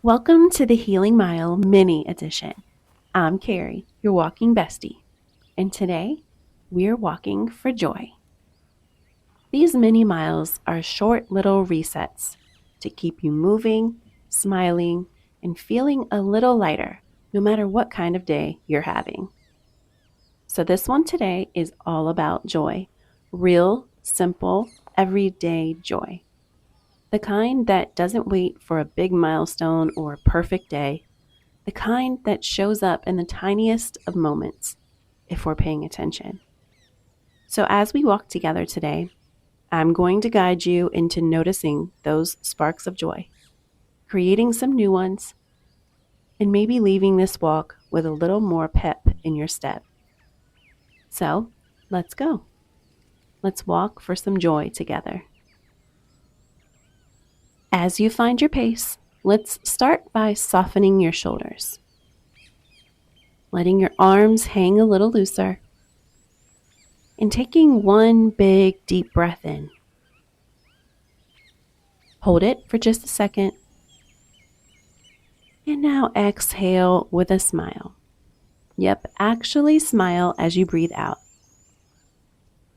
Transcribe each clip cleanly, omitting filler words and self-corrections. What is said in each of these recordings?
Welcome to the Healing Mile Mini Edition. I'm Carrie, your walking bestie, and today we're walking for joy. These mini miles are short little resets to keep you moving, smiling, and feeling a little lighter no matter what kind of day you're having. So, this one today is all about joy, real, simple, everyday joy. The kind that doesn't wait for a big milestone or a perfect day. The kind that shows up in the tiniest of moments if we're paying attention. So, as we walk together today, I'm going to guide you into noticing those sparks of joy, creating some new ones, and maybe leaving this walk with a little more pep in your step. So, let's go. Let's walk for some joy together. As you find your pace, let's start by softening your shoulders, letting your arms hang a little looser, and taking one big deep breath in. Hold it for just a second. And now exhale with a smile. Yep, actually smile as you breathe out.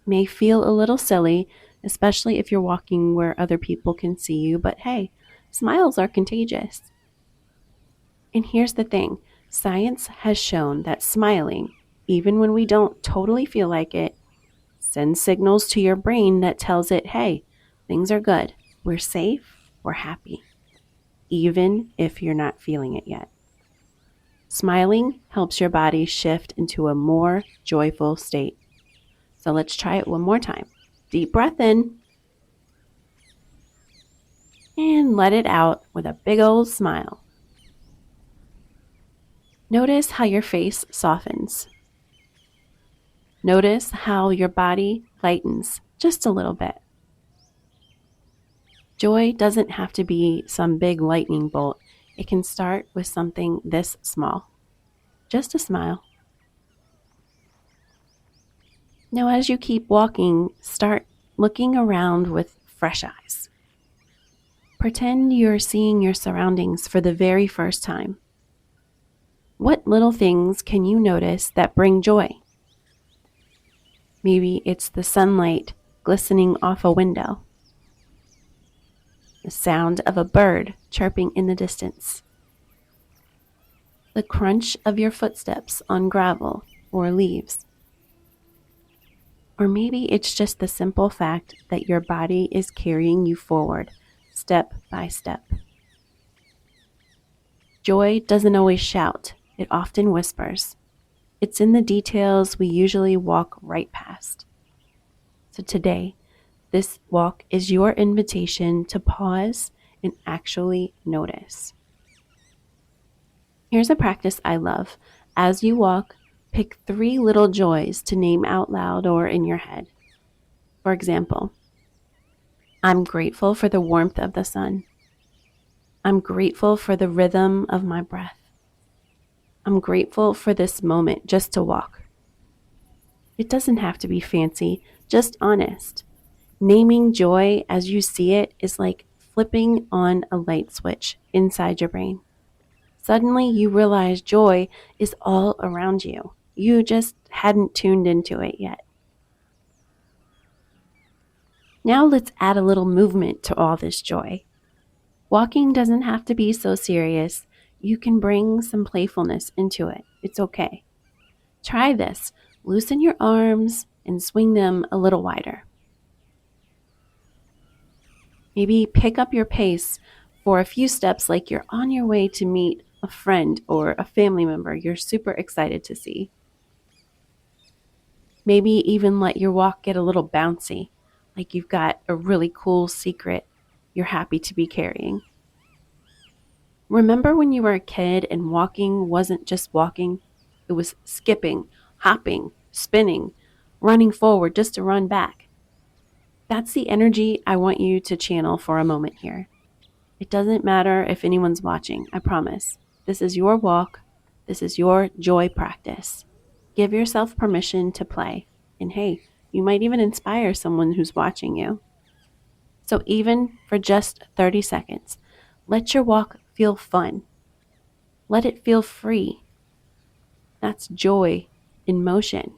May feel a little silly, especially if you're walking where other people can see you, but hey, smiles are contagious. And here's the thing, science has shown that smiling, even when we don't totally feel like it, sends signals to your brain that tells it, hey, things are good, we're safe, we're happy, even if you're not feeling it yet. Smiling helps your body shift into a more joyful state. So let's try it one more time. Deep breath in and let it out with a big old smile. Notice how your face softens. Notice how your body lightens just a little bit. Joy doesn't have to be some big lightning bolt. It can start with something this small. Just a smile. Now, as you keep walking, start looking around with fresh eyes. Pretend you're seeing your surroundings for the very first time. What little things can you notice that bring joy? Maybe it's the sunlight glistening off a window, the sound of a bird chirping in the distance, the crunch of your footsteps on gravel or leaves. Or maybe it's just the simple fact that your body is carrying you forward, step by step. Joy doesn't always shout, it often whispers. It's in the details we usually walk right past. So today, this walk is your invitation to pause and actually notice. Here's a practice I love. As you walk, pick 3 little joys to name out loud or in your head. For example, I'm grateful for the warmth of the sun. I'm grateful for the rhythm of my breath. I'm grateful for this moment just to walk. It doesn't have to be fancy, just honest. Naming joy as you see it is like flipping on a light switch inside your brain. Suddenly you realize joy is all around you. You just hadn't tuned into it yet. Now let's add a little movement to all this joy. Walking doesn't have to be so serious. You can bring some playfulness into it. It's okay. Try this. Loosen your arms and swing them a little wider. Maybe pick up your pace for a few steps like you're on your way to meet a friend or a family member you're super excited to see. Maybe even let your walk get a little bouncy, like you've got a really cool secret you're happy to be carrying. Remember when you were a kid and walking wasn't just walking? It was skipping, hopping, spinning, running forward just to run back. That's the energy I want you to channel for a moment here. It doesn't matter if anyone's watching, I promise. This is your walk. This is your joy practice. Give yourself permission to play. And hey, you might even inspire someone who's watching you. So even for just 30 seconds, let your walk feel fun. Let it feel free. That's joy in motion.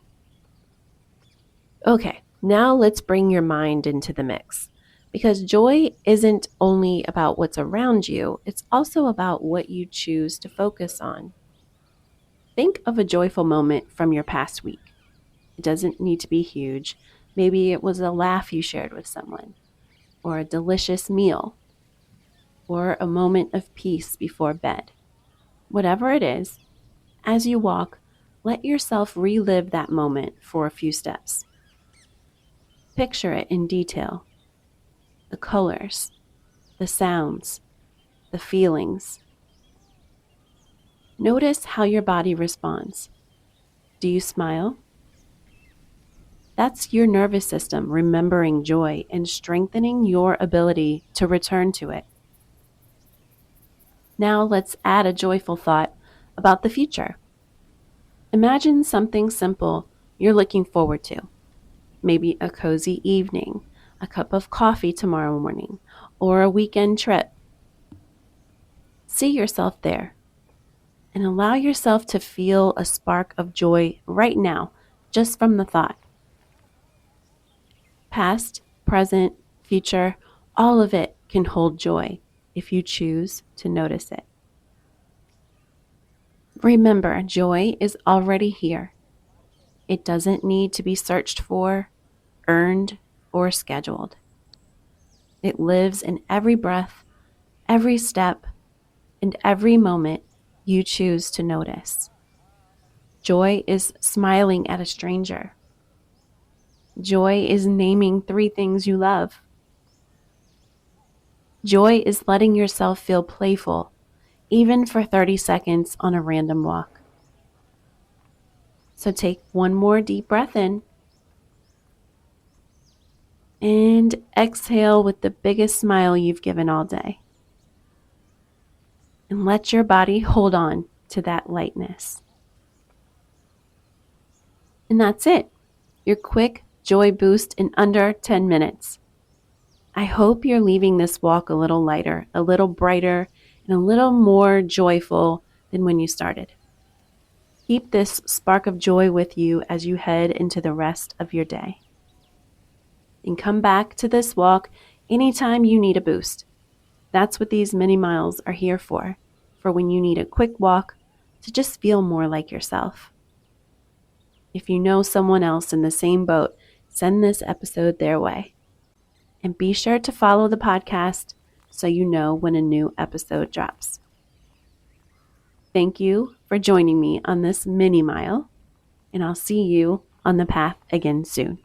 Okay, now let's bring your mind into the mix. Because joy isn't only about what's around you, it's also about what you choose to focus on. Think of a joyful moment from your past week. It doesn't need to be huge. Maybe it was a laugh you shared with someone, or a delicious meal, or a moment of peace before bed. Whatever it is, as you walk, let yourself relive that moment for a few steps. Picture it in detail: the colors, the sounds, the feelings. Notice how your body responds. Do you smile? That's your nervous system remembering joy and strengthening your ability to return to it. Now let's add a joyful thought about the future. Imagine something simple you're looking forward to. Maybe a cozy evening, a cup of coffee tomorrow morning, or a weekend trip. See yourself there and allow yourself to feel a spark of joy right now, just from the thought. Past, present, future, all of it can hold joy if you choose to notice it. Remember, joy is already here. It doesn't need to be searched for, earned, or scheduled. It lives in every breath, every step, and every moment you choose to notice. Joy is smiling at a stranger. Joy is naming 3 things you love. Joy is letting yourself feel playful, even for 30 seconds on a random walk. So take one more deep breath in and exhale with the biggest smile you've given all day. And let your body hold on to that lightness. And that's it, your quick joy boost in under 10 minutes. I hope you're leaving this walk a little lighter, a little brighter, and a little more joyful than when you started. Keep this spark of joy with you as you head into the rest of your day. And come back to this walk anytime you need a boost. That's what these mini miles are here for when you need a quick walk to just feel more like yourself. If you know someone else in the same boat, send this episode their way. And be sure to follow the podcast so you know when a new episode drops. Thank you for joining me on this mini mile, and I'll see you on the path again soon.